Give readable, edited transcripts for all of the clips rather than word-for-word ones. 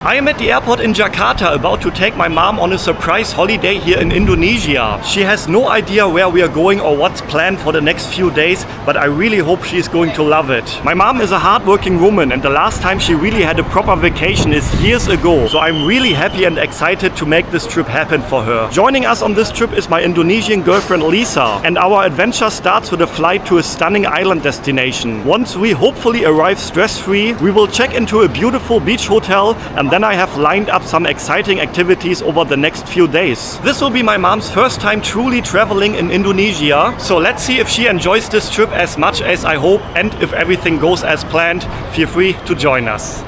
I am at the airport in Jakarta about to take my mom on a surprise holiday here in Indonesia. She has no idea where we are going or what's planned for the next few days, but I really hope she's going to love it. My mom is a hardworking woman and the last time she really had a proper vacation is years ago. So I'm really happy and excited to make this trip happen for her. Joining us on this trip is my Indonesian girlfriend Lisa, and our adventure starts with a flight to a stunning island destination. Once we hopefully arrive stress-free, we will check into a beautiful beach hotel, and then I have lined up some exciting activities over the next few days. This will be my mom's first time truly traveling in Indonesia, so let's see if she enjoys this trip as much as I hope, and if everything goes as planned, feel free to join us.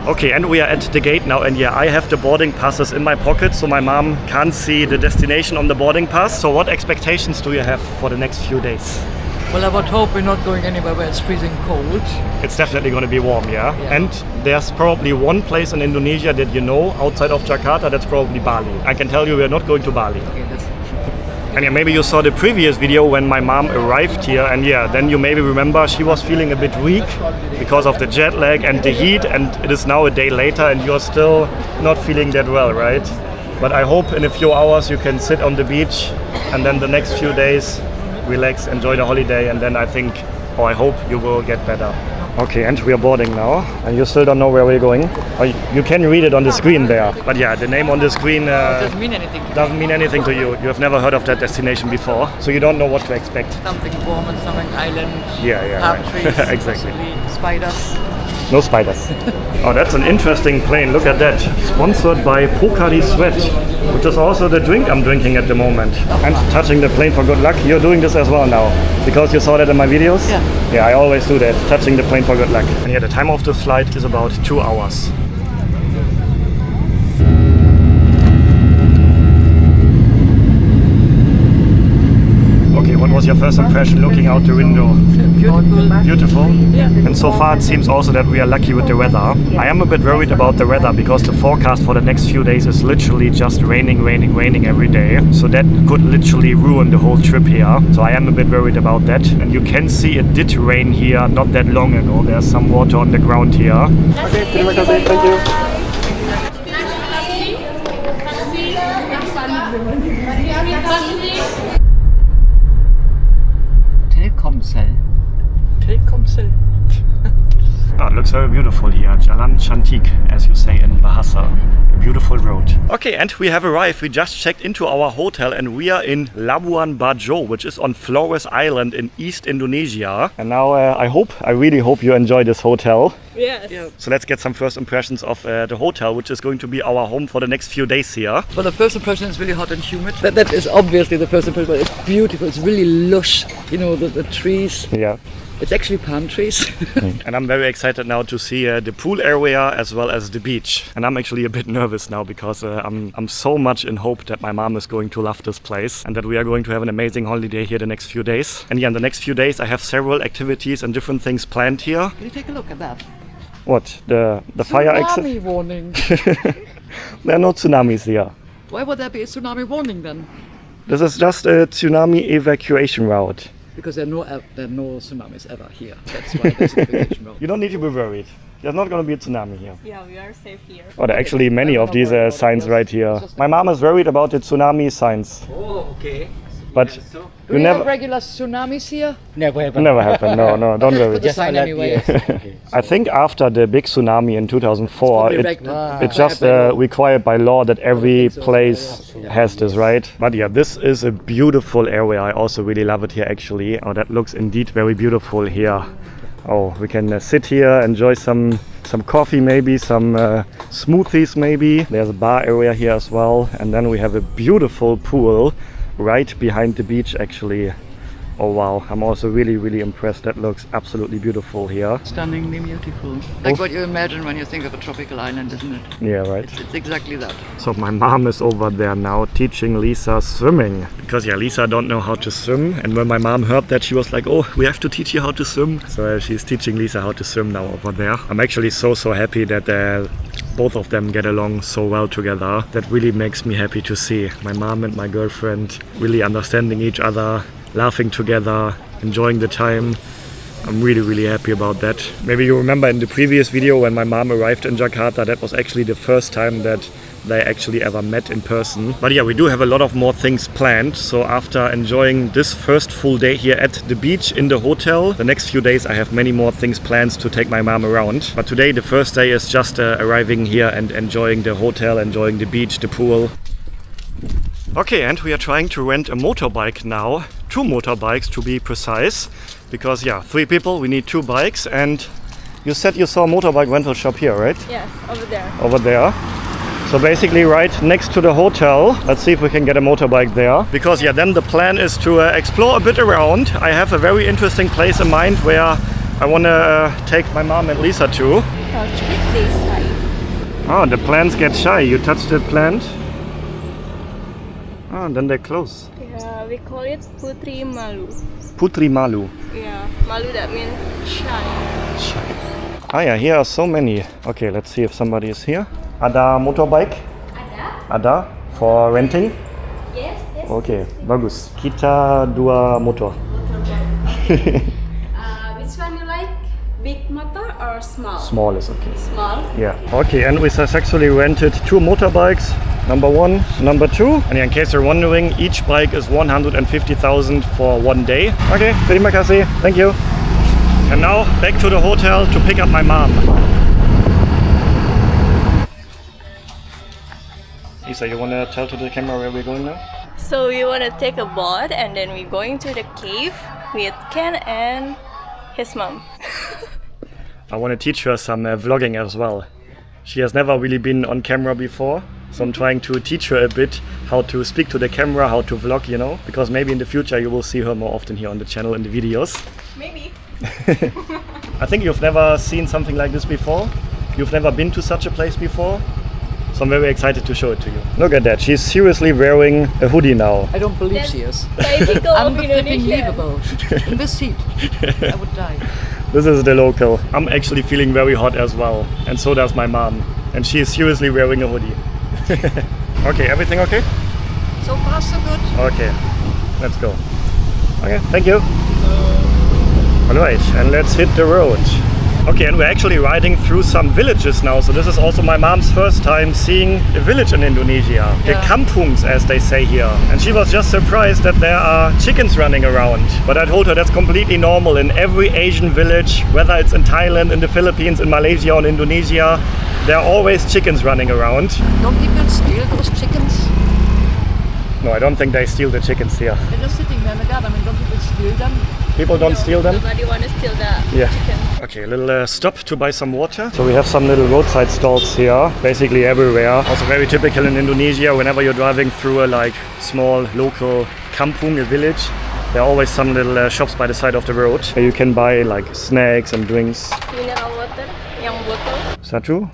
Okay, and we are at the gate now, and yeah, I have the boarding passes in my pocket, so my mom can't see the destination on the boarding pass. So what expectations do you have for the next few days? Well, I would hope we're not going anywhere where it's freezing cold. It's definitely going to be warm, yeah? And there's probably one place in Indonesia that you know outside of Jakarta, that's probably Bali. I can tell you we're not going to Bali. Okay, that's... And yeah, maybe you saw the previous video when my mom arrived here, and yeah, then you maybe remember she was feeling a bit weak because of the jet lag and the heat, and it is now a day later and you're still not feeling that well, right? But I hope in a few hours you can sit on the beach and then the next few days relax, enjoy the holiday, and then I think, or I hope you will get better. Okay, and we are boarding now, and you still don't know where we're going? Or you can read it on the screen there, but yeah, the name on the screen doesn't mean anything to doesn't mean anything to you. You have never heard of that destination before, so you don't know what to expect. Something warm and something island, palm right. trees, Exactly. possibly spiders. No spiders. Oh, that's an interesting plane. Look at that. Sponsored by Pocari Sweat, which is also the drink I'm drinking at the moment. And touching the plane for good luck. You're doing this as well now, because you saw that in my videos? Yeah. Yeah, I always do that. Touching the plane for good luck. And yeah, the time of the flight is about 2 hours. What was your first impression looking out the window? Beautiful. Beautiful? Yeah. And so far it seems also that we are lucky with the weather. I am a bit worried about the weather because the forecast for the next few days is literally just raining every day. So that could literally ruin the whole trip here. So I am a bit worried about that. And you can see it did rain here not that long ago. There's some water on the ground here. Okay, terima kasih. Thank you. Telkomsel. Oh, it looks very beautiful here. Jalan Cantik, as you say in Bahasa. A beautiful road. Okay, and we have arrived. We just checked into our hotel and we are in Labuan Bajo, which is on Flores Island in East Indonesia. And now I really hope you enjoy this hotel. Yes. Yeah. So let's get some first impressions of the hotel, which is going to be our home for the next few days here. Well, the first impression is really hot and humid. That is obviously the first impression, but it's beautiful. It's really lush. You know, the trees. Yeah. It's actually palm trees. And I'm very excited now to see the pool area as well as the beach. And I'm actually a bit nervous now because I'm so much in hope that my mom is going to love this place and that we are going to have an amazing holiday here the next few days. And yeah, in the next few days I have several activities and different things planned here. Can you take a look at that? What? The fire exit? Tsunami warning. There are no tsunamis here. Why would there be a tsunami warning then? This is just a tsunami evacuation route. Because there are no tsunamis ever here. That's why there's an evacuation route. You don't need to be worried. There's not going to be a tsunami here. Yeah, we are safe here. Oh, there are actually many of these signs right here. My mom is worried about the tsunami signs. Oh, okay. But Do you we never... have regular tsunamis here? Never happened. Never happened. No, don't worry. Put the sign anyway. I think after the big tsunami in 2004, it just required by law that every place has this, right? But yeah, this is a beautiful area. I also really love it here actually. Oh, that looks indeed very beautiful here. Oh, we can sit here, enjoy some coffee maybe, some smoothies maybe. There's a bar area here as well. And then we have a beautiful pool right behind the beach actually. Oh wow, I'm also really impressed. That looks absolutely beautiful here. Stunningly beautiful. Like what you imagine when you think of a tropical island, isn't it? Yeah, right. It's exactly that. So my mom is over there now teaching Lisa swimming. Because yeah, Lisa don't know how to swim. And when my mom heard that, she was like, oh, we have to teach you how to swim. So she's teaching Lisa how to swim now over there. I'm actually so happy that both of them get along so well together. That really makes me happy to see. My mom and my girlfriend really understanding each other, laughing together, enjoying the time. I'm really happy about that. Maybe you remember in the previous video when my mom arrived in Jakarta, that was actually the first time that they actually ever met in person. But yeah, we do have a lot of more things planned. So after enjoying this first full day here at the beach in the hotel, the next few days I have many more things planned to take my mom around. But today the first day is just arriving here and enjoying the hotel, enjoying the beach, the pool. Okay, and we are trying to rent a motorbike now. 2 motorbikes to be precise. Because yeah, 3 people, we need 2 bikes. And you said you saw a motorbike rental shop here, right? Yes, over there. Over there. So basically right next to the hotel. Let's see if we can get a motorbike there. Because yeah, then the plan is to explore a bit around. I have a very interesting place in mind where I want to take my mom and Lisa to. Touch it, they shy. Oh, the plants get shy. You touch the plant. Oh, and then they close. Yeah, we call it Putri Malu. Putri Malu. Yeah, Malu that means shy. Ah yeah, here are so many. Okay, let's see if somebody is here. Ada motorbike? Ada for renting? Yes, yes. Okay, bagus. Kita 2 motor. Which one you like? Big motor or small? Small is okay. Small. Yeah. Okay, and we successfully rented 2 motorbikes. Number 1, number 2. And in case you're wondering, each bike is 150,000 for 1 day. Okay, terima kasih. Thank you. And now back to the hotel to pick up my mom. Lisa, you want to tell to the camera where we're going now? So we want to take a boat and then we're going to the cave with Ken and his mom. I want to teach her some vlogging as well. She has never really been on camera before. So I'm trying to teach her a bit how to speak to the camera, how to vlog, you know. Because maybe in the future you will see her more often here on the channel in the videos. Maybe. I think you've never seen something like this before. You've never been to such a place before. So I'm very excited to show it to you. Look at that, she's seriously wearing a hoodie now. I don't believe she is. Typical of Indonesia. Unbelievable. In this seat, I would die. This is the local. I'm actually feeling very hot as well. And so does my mom. And she is seriously wearing a hoodie. Okay, everything okay? So far, so good. Okay, let's go. Okay, thank you. Alright, and let's hit the road. Okay, and we're actually riding through some villages now. So this is also my mom's first time seeing a village in Indonesia. The kampungs, as they say here. And she was just surprised that there are chickens running around. But I told her that's completely normal in every Asian village, whether it's in Thailand, in the Philippines, in Malaysia or in Indonesia. There are always chickens running around. Don't people steal those chickens? No, I don't think they steal the chickens here. They're just sitting there in the garden. I mean, don't people steal them? People don't steal them? Nobody want to steal the chicken. Okay, a little stop to buy some water. So we have some little roadside stalls here, basically everywhere. Also very typical in Indonesia, whenever you're driving through a small local kampung, a village, there are always some little shops by the side of the road where you can buy snacks and drinks. Mineral water, yang botol. 1, 2,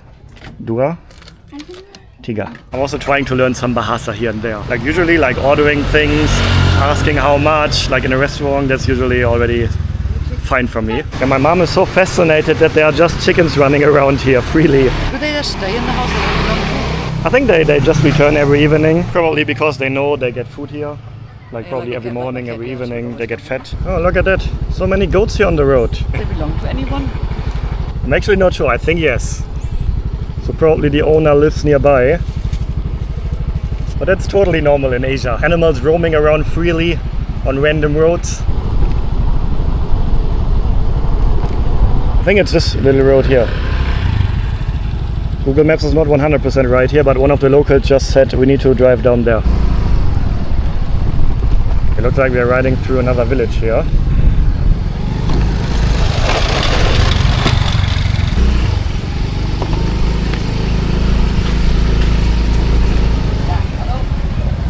3. I'm also trying to learn some bahasa here and there. Usually ordering things, asking how much, in a restaurant, that's usually already fine for me. And my mom is so fascinated that there are just chickens running around here freely. Do they just stay in the house alone? I think they just return every evening, probably because they know they get food here. Probably every morning, every evening, they get fed. Oh, look at that. So many goats here on the road. They belong to anyone? I'm actually not sure. I think yes. So probably the owner lives nearby. But that's totally normal in Asia. Animals roaming around freely on random roads. I think it's this little road here. Google Maps is not 100% right here, but one of the locals just said we need to drive down there. It looks like we are riding through another village here.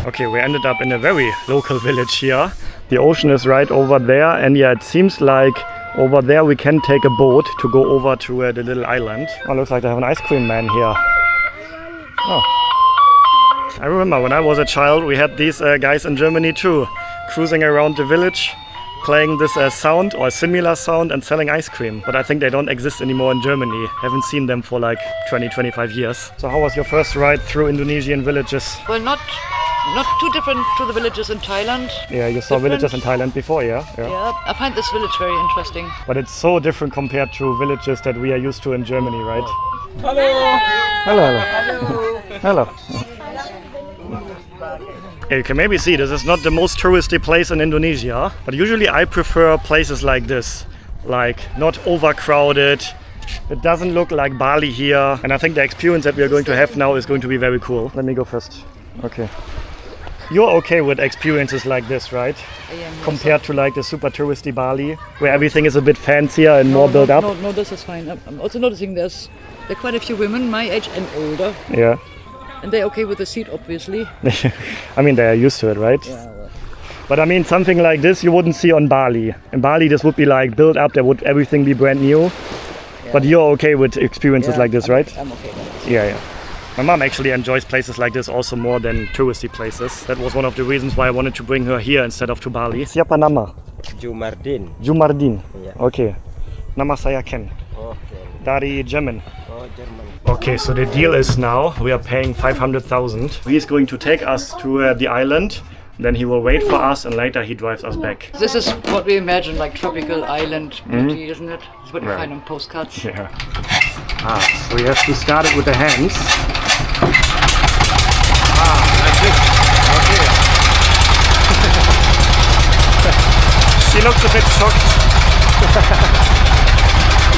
Okay, we ended up in a very local village here. The ocean is right over there, and yeah, it seems like over there we can take a boat to go over to the little island. Oh, looks like they have an ice cream man here. Oh. I remember when I was a child we had these guys in Germany too, cruising around the village, playing this sound or similar sound and selling ice cream. But I think they don't exist anymore in Germany. Haven't seen them for 20-25 years. So how was your first ride through Indonesian villages? Well, not not too different to the villages in Thailand. Yeah, you saw villages in Thailand before, yeah? Yeah, I find this village very interesting. But it's so different compared to villages that we are used to in Germany, right? Hello. Hello. Hello. Yeah, you can maybe see this is not the most touristy place in Indonesia, but usually I prefer places like this, like not overcrowded. It doesn't look like Bali here, and I think the experience that we are going to have now is going to be very cool. Let me go first. Okay. You're okay with experiences like this, right? I am, yes. Compared to like the super touristy Bali, where everything is a bit fancier and more built up? No, this is fine. I'm also noticing there are quite a few women my age and older. Yeah. And they're okay with the seat, obviously. I mean, they are used to it, right? Yeah, well. But I mean, something like this you wouldn't see on Bali. In Bali, this would be like built up, there would everything be brand new. Yeah. But you're okay with experiences like this, right? I'm okay with it. Yeah. My mom actually enjoys places like this also more than touristy places. That was one of the reasons why I wanted to bring her here instead of to Bali. Siapa nama? Jumardin. Jumardin. Yeah. Okay. Nama saya Ken. Okay. Dari German. Oh, German. Okay, so the deal is now we are paying 500,000. He's going to take us to the island. Then he will wait for us and later he drives us back. This is what we imagine, like tropical island beauty, isn't it? It's what you find on postcards. Yeah. So you have to start it with the hands. Like this. Okay. She looks a bit shocked.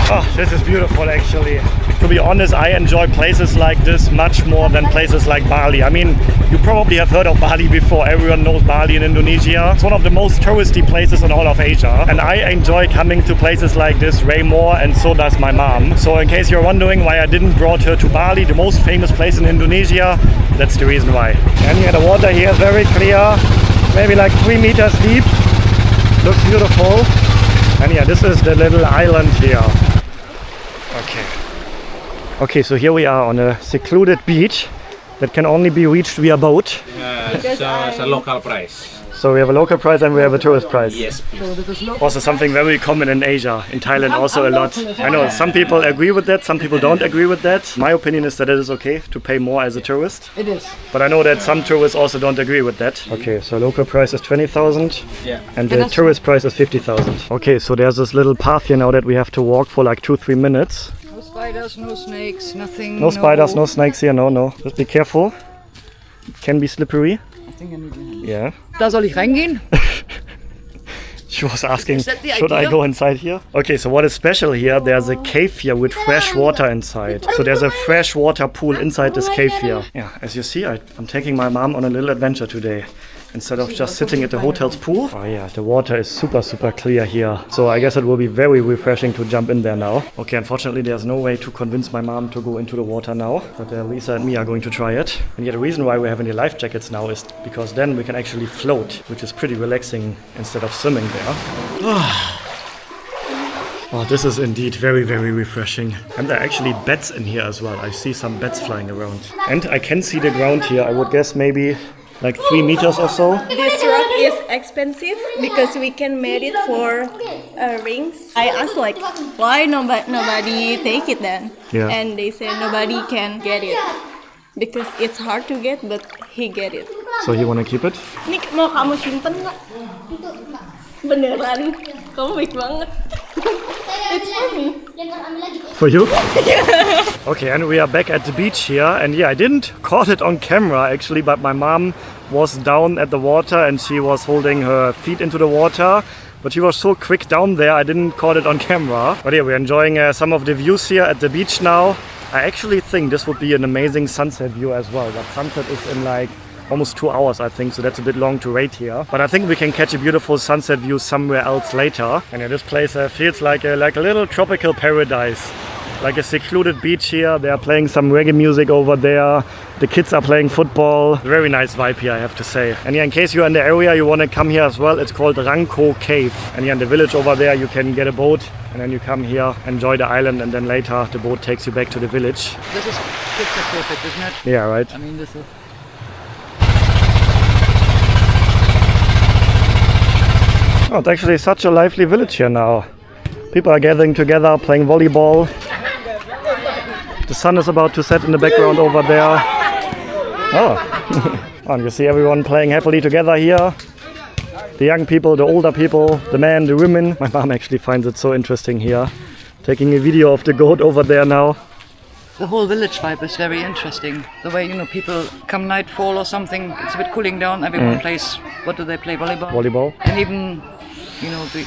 Oh, this is beautiful actually. To be honest, I enjoy places like this much more than places like Bali. I mean, you probably have heard of Bali before. Everyone knows Bali in Indonesia. It's one of the most touristy places in all of Asia. And I enjoy coming to places like this way more, and so does my mom. So in case you're wondering why I didn't brought her to Bali, the most famous place in Indonesia, that's the reason why. And yeah, the water here is very clear, maybe like 3 meters deep. Looks beautiful. And yeah, this is the little island here. Okay, so here we are on a secluded beach that can only be reached via boat. It's a local price. So we have a local price and we have a tourist price. Yes, please. Also something very common in Asia, in Thailand also a lot. I know some people agree with that, some people don't agree with that. My opinion is that it is okay to pay more as a tourist. It is. But I know that some tourists also don't agree with that. Okay, so local price is 20,000 and the tourist price is 50,000. Okay, so there's this little path here now that we have to walk for like 2-3 minutes. No spiders, no snakes, nothing. No spiders, no snakes here, no. Just be careful. It can be slippery. I think I need your hand. Yeah. Da soll ich reingehen? She was asking, Is that the should I idea? go inside here? Okay, so what is special here, there's a cave here with fresh water inside. So there's a fresh water pool inside this cave here. Yeah, as you see, I'm taking my mom on a little adventure today. Instead of just sitting at the hotel's pool. Oh yeah, the water is super clear here. So I guess it will be very refreshing to jump in there now. Okay, unfortunately there's no way to convince my mom to go into the water now. But Lisa and me are going to try it. And yeah, the reason why we're having the life jackets now is because then we can actually float, which is pretty relaxing instead of swimming there. Oh, this is indeed very refreshing. And there are actually bats in here as well. I see some bats flying around. And I can see the ground here. I would guess maybe like 3 meters or so. This rock is expensive because we can made it for rings. I asked like, why nobody take it then? Yeah. And they said nobody can get it because it's hard to get, but he get it. So you wanna keep it? Ini mau kamu simpen nggak? Beneran, kamu baik banget. It's for me. For you? Okay, and we are back at the beach here, and yeah, I didn't caught it on camera actually, but my mom was down at the water and she was holding her feet into the water, but she was so quick down there I didn't caught it on camera. But yeah, we're enjoying some of the views here at the beach now. I actually think this would be an amazing sunset view as well, but sunset is in like almost 2 hours, I think, so that's a bit long to wait here. But I think we can catch a beautiful sunset view somewhere else later. And yeah, this place feels like a little tropical paradise. Like a secluded beach here. They are playing some reggae music over there. The kids are playing football. Very nice vibe here, I have to say. And yeah, in case you're in the area, you want to come here as well. It's called Rangko Cave. And yeah, in the village over there, you can get a boat. And then you come here, enjoy the island, and then later the boat takes you back to the village. This is picture perfect, isn't it? Yeah, right. I mean, this is... Oh, it's actually such a lively village here now. People are gathering together, playing volleyball. The sun is about to set in the background over there. Oh, And you see everyone playing happily together here. The young people, the older people, the men, the women. My mom actually finds it so interesting here. Taking a video of the goat over there now. The whole village vibe is very interesting. The way, people come nightfall or something, it's a bit cooling down. Everyone plays, what do they play, volleyball? Volleyball. And even,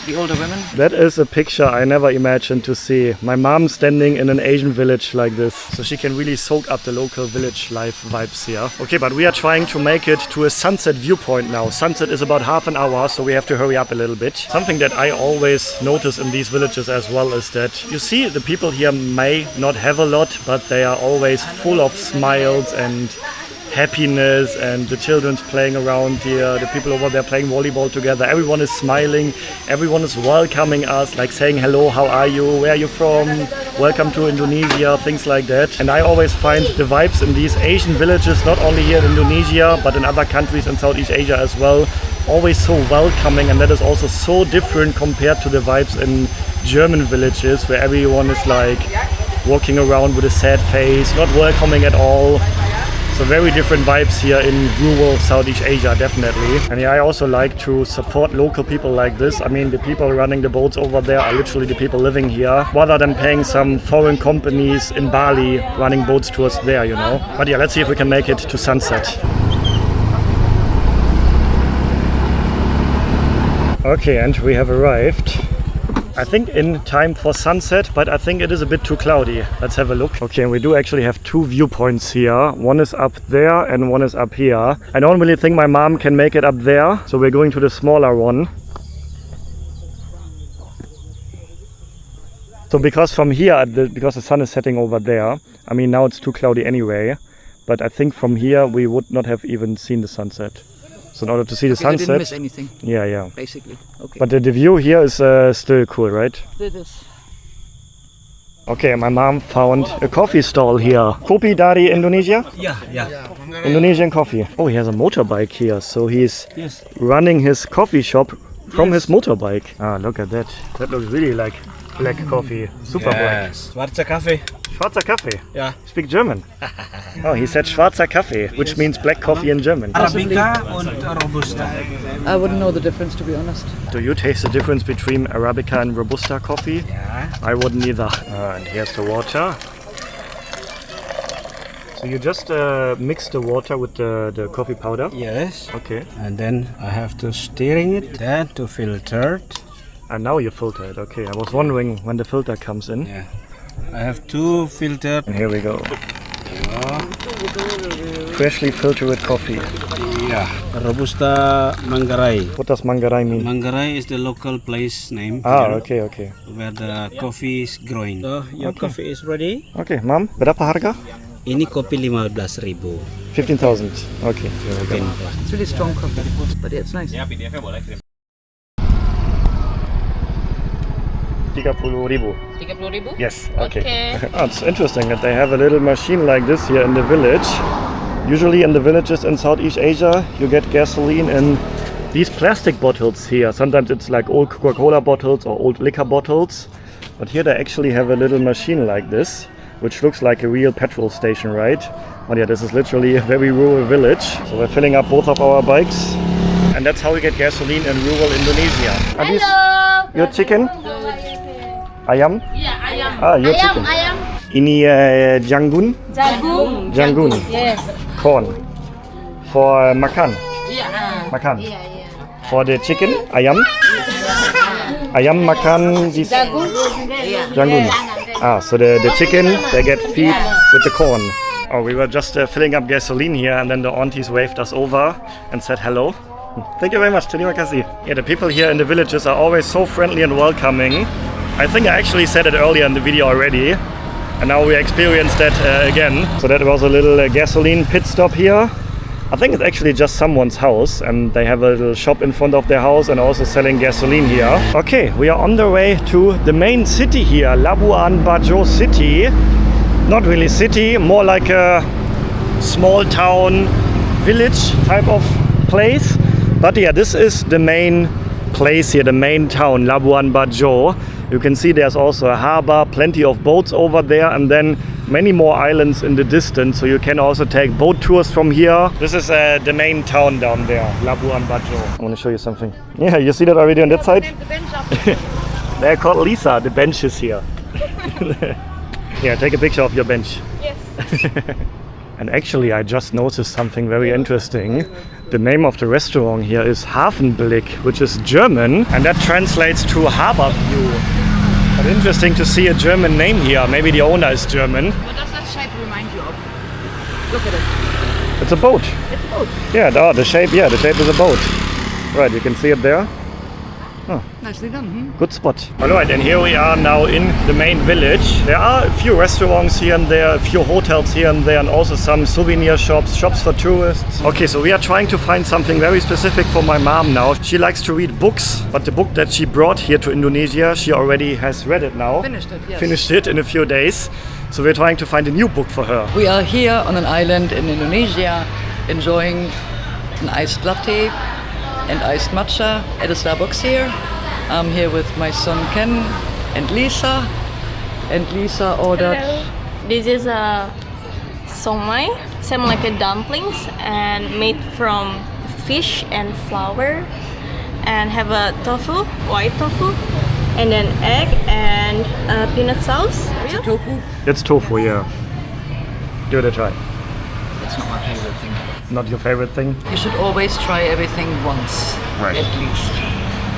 the older women. That is a picture I never imagined to see. My mom standing in an Asian village like this. So she can really soak up the local village life vibes here. Okay, but we are trying to make it to a sunset viewpoint now. Sunset is about half an hour, so we have to hurry up a little bit. Something that I always notice in these villages as well is that you see the people here may not have a lot, but they are always full of smiles and happiness, and the children's playing around here, the people over there playing volleyball together. Everyone is smiling, everyone is welcoming us, like saying hello, how are you, where are you from, welcome to Indonesia, things like that. And I always find the vibes in these Asian villages, not only here in Indonesia but in other countries in Southeast Asia as well, always so welcoming, and that is also so different compared to the vibes in German villages where everyone is like walking around with a sad face, not welcoming at all. So very different vibes here in rural Southeast Asia, definitely. And yeah, I also like to support local people like this. I mean, the people running the boats over there are literally the people living here, rather than paying some foreign companies in Bali running boats tours there, But yeah, let's see if we can make it to sunset. Okay, and we have arrived. I think in time for sunset, but I think it is a bit too cloudy. Let's have a look. Okay, and we do actually have two viewpoints here. One is up there and one is up here. I don't really think my mom can make it up there, so we're going to the smaller one. So because from here, because the sun is setting over there, I mean now it's too cloudy anyway, but I think from here we would not have even seen the sunset. So in order to see the sunset... You didn't miss anything. Yeah. Basically, okay. But the view here is still cool, right? It is. Okay, my mom found a coffee stall here. Kopi dari Indonesia? Yeah. Indonesian coffee. Oh, he has a motorbike here, so he's running his coffee shop from his motorbike. Ah, look at that. That looks really like black coffee. Super black. Schwarzer Kaffee. Schwarzer Kaffee? Yeah. Speak German? Oh, he said Schwarzer Kaffee, which means black coffee in German. Arabica und Robusta. I wouldn't know the difference, to be honest. Do you taste the difference between Arabica and Robusta coffee? Yeah. I wouldn't either. And here's the water. So you just mix the water with the coffee powder? Yes. Okay. And then I have to stirring it, then to filter it. And now you filter it, okay. I was wondering when the filter comes in. Yeah. I have two filter. And here we go. Freshly filtered coffee. Yeah. Robusta Manggarai. What does Manggarai mean? Manggarai is the local place name. Ah, here, okay. Where the coffee is growing. So your coffee is ready. Okay, Mom, berapa harga? Ini kopi 15.000. 15,000. Okay. It's really strong coffee, but yeah, it's nice. 30,000. 30.000? Yes, okay. Oh, it's interesting that they have a little machine like this here in the village. Usually in the villages in Southeast Asia, you get gasoline in these plastic bottles here. Sometimes it's like old Coca-Cola bottles or old liquor bottles. But here they actually have a little machine like this, which looks like a real petrol station, right? But yeah, this is literally a very rural village. So we're filling up both of our bikes. And that's how we get gasoline in rural Indonesia. Are these your chicken? Ayam? Iya, ayam. Ah, your chicken. Ayam. Ini janggun? Janggun. Yes. Corn. For makan. Iya. Makan. Iya. For the chicken, ayam. Ayam makan this janggun. Ah, so the chicken, they get feed with the corn. Oh, we were just filling up gasoline here, and then the aunties waved us over and said hello. Thank you very much. Terima kasih. Yeah, the people here in the villages are always so friendly and welcoming. I think I actually said it earlier in the video already, and now we experienced that again. So that was a little gasoline pit stop here. I think it's actually just someone's house, and they have a little shop in front of their house and also selling gasoline here. Okay, we are on the way to the main city here, Labuan Bajo city. Not really city, more like a small town, village type of place. But yeah, this is the main place here, the main town, Labuan Bajo. You can see there's also a harbor, plenty of boats over there, and then many more islands in the distance, so you can also take boat tours from here. This is the main town down there, Labuan Bajo. I want to show you something. Yeah, you see that already on that side? They're called Lisa, the benches here. Yeah, take a picture of your bench. Yes. And actually, I just noticed something very interesting. The name of the restaurant here is Hafenblick, which is German, and that translates to harbor view. But interesting to see a German name here. Maybe the owner is German. What does that shape remind you of? Look at it. It's a boat. It's a boat. Yeah, the shape is a boat. Right, you can see it there. Nicely done. Good spot. Alright, and here we are now in the main village. There are a few restaurants here and there, a few hotels here and there, and also some souvenir shops for tourists. Okay, so we are trying to find something very specific for my mom now. She likes to read books, but the book that she brought here to Indonesia, she already has read it now. Finished it, yes. Finished it in a few days. So we're trying to find a new book for her. We are here on an island in Indonesia, enjoying an iced latte and iced matcha at a Starbucks here. I'm here with my son Ken and Lisa. And Lisa ordered... Hello. This is a somai, same like a dumplings, and made from fish and flour, and have a tofu, white tofu, and then egg and peanut sauce. Is it tofu? It's tofu, yeah. Give it a try. It's not my favorite thing. Not your favorite thing? You should always try everything once, Right. at least.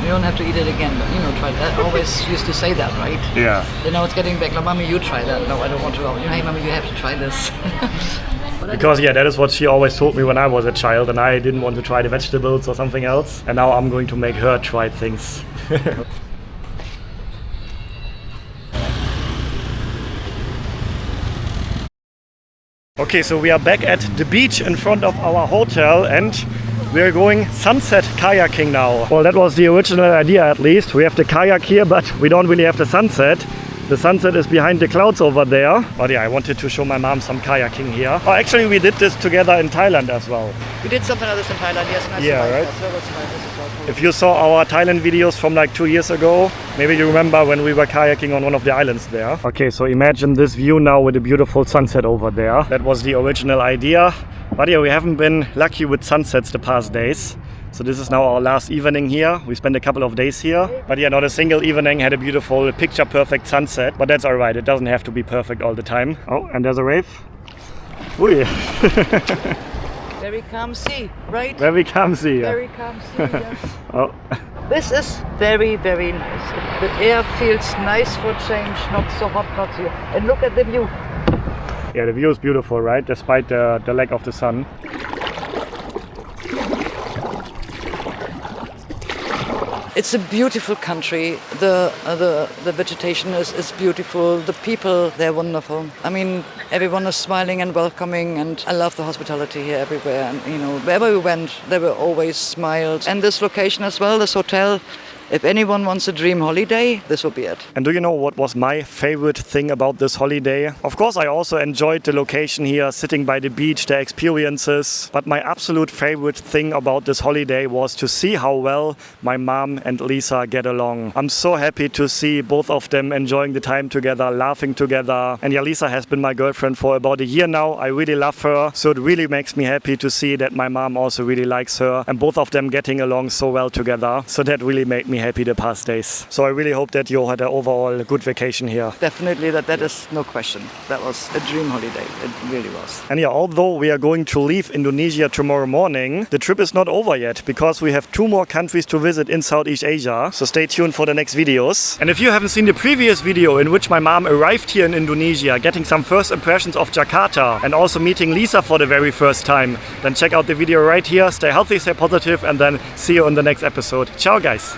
You don't have to eat it again, but try that. I always used to say that, right? Yeah. Now it's getting back. No, mommy, you try that. No, I don't want to. Hey, mommy, you have to try this. Because yeah, that is what she always told me when I was a child, and I didn't want to try the vegetables or something else. And now I'm going to make her try things. Okay, so we are back at the beach in front of our hotel, and we're going sunset kayaking now. Well, that was the original idea, at least. We have the kayak here, but we don't really have the sunset. The sunset is behind the clouds over there. But yeah, I wanted to show my mom some kayaking here. Oh, actually, we did this together in Thailand as well. We did something like this in Thailand, yes. And I Yeah, survived. right? That's very survived. This is all cool. If you saw our Thailand videos from like 2 years ago, maybe you remember when we were kayaking on one of the islands there. Okay, so imagine this view now with a beautiful sunset over there. That was the original idea. But yeah, we haven't been lucky with sunsets the past days. So this is now our last evening here. We spent a couple of days here. But yeah, not a single evening had a beautiful picture-perfect sunset. But that's alright, it doesn't have to be perfect all the time. Oh, and there's a wave. Ooh. Very calm sea, right? Very calm sea. Very calm sea, yes. Oh. This is very, very nice. The air feels nice for change, not so hot, not so... And look at the view. Yeah, the view is beautiful, right? Despite the lack of the sun. It's a beautiful country. The vegetation is beautiful. The people, they're wonderful. I mean, everyone is smiling and welcoming, and I love the hospitality here everywhere. And wherever we went, there were always smiles. And this location as well, this hotel. If anyone wants a dream holiday, this will be it. And do you know what was my favorite thing about this holiday? Of course, I also enjoyed the location here, sitting by the beach, the experiences. But my absolute favorite thing about this holiday was to see how well my mom and Lisa get along. I'm so happy to see both of them enjoying the time together, laughing together. And yeah, Lisa has been my girlfriend for about a year now. I really love her. So it really makes me happy to see that my mom also really likes her. And both of them getting along so well together. So that really made me happy the past days. So I really hope that you had an overall good vacation here. Definitely, that is no question. That was a dream holiday. It really was. And yeah, although we are going to leave Indonesia tomorrow morning, the trip is not over yet because we have 2 more countries to visit in Southeast Asia. So stay tuned for the next videos. And if you haven't seen the previous video in which my mom arrived here in Indonesia, getting some first impressions of Jakarta and also meeting Lisa for the very first time, then check out the video right here. Stay healthy, stay positive, and then see you in the next episode. Ciao, guys.